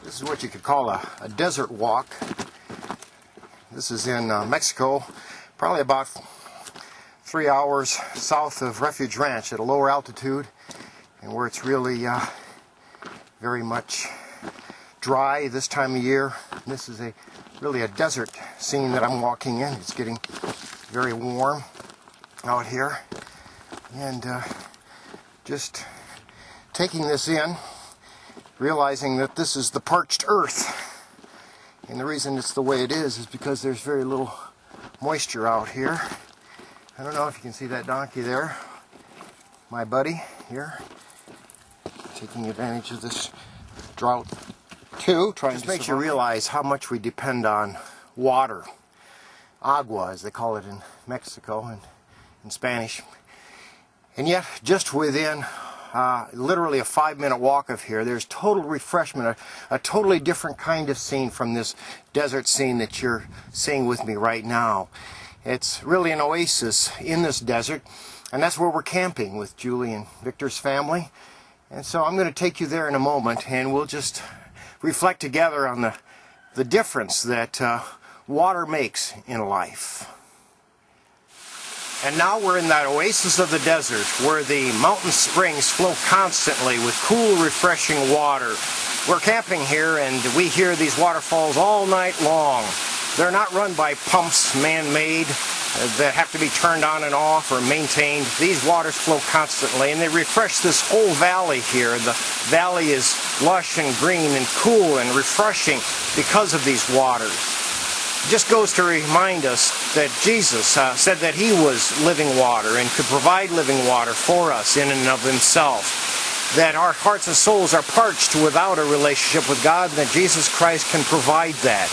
This is what you could call a desert walk. This is in Mexico, probably about 3 hours south of Refuge Ranch at a lower altitude, and where it's really very much dry this time of year. This is really a desert scene that I'm walking in. It's getting very warm out here, and just taking this in, realizing that this is the parched earth. And the reason it's the way it is because there's very little moisture out here. I don't know if you can see that donkey there. My buddy here, taking advantage of this drought too. Just makes you realize how much we depend on water. Agua, as they call it in Mexico and in Spanish. And yet, just within literally a 5-minute walk of here, there's total refreshment, a totally different kind of scene from this desert scene that you're seeing with me right now. It's really an oasis in this desert, and that's where we're camping with Julie and Victor's family. And so I'm going to take you there in a moment, and we'll just reflect together on the difference that water makes in life. And now we're in that oasis of the desert where the mountain springs flow constantly with cool, refreshing water. We're camping here and we hear these waterfalls all night long. They're not run by pumps, man-made, that have to be turned on and off or maintained. These waters flow constantly and they refresh this whole valley here. The valley is lush and green and cool and refreshing because of these waters. It just goes to remind us that Jesus said that He was living water and could provide living water for us in and of Himself. That our hearts and souls are parched without a relationship with God, and that Jesus Christ can provide that.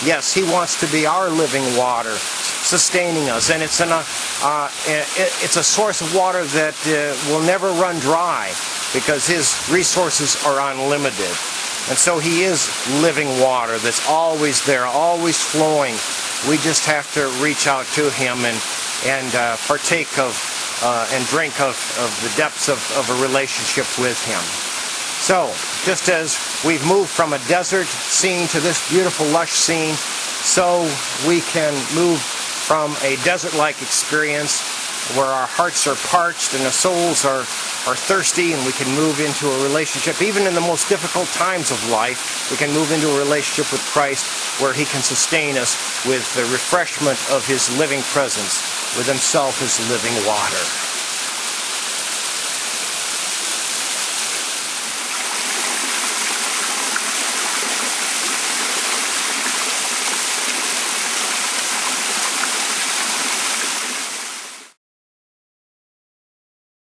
Yes, He wants to be our living water, sustaining us, and it's a source of water that will never run dry because His resources are unlimited. And so He is living water that's always there, always flowing. We just have to reach out to Him and partake of and drink of the depths of a relationship with Him. So, just as we've moved from a desert scene to this beautiful lush scene, so we can move from a desert-like experience where our hearts are parched and the souls are thirsty, and we can move into a relationship. Even in the most difficult times of life, we can move into a relationship with Christ where He can sustain us with the refreshment of His living presence, with Himself as living water.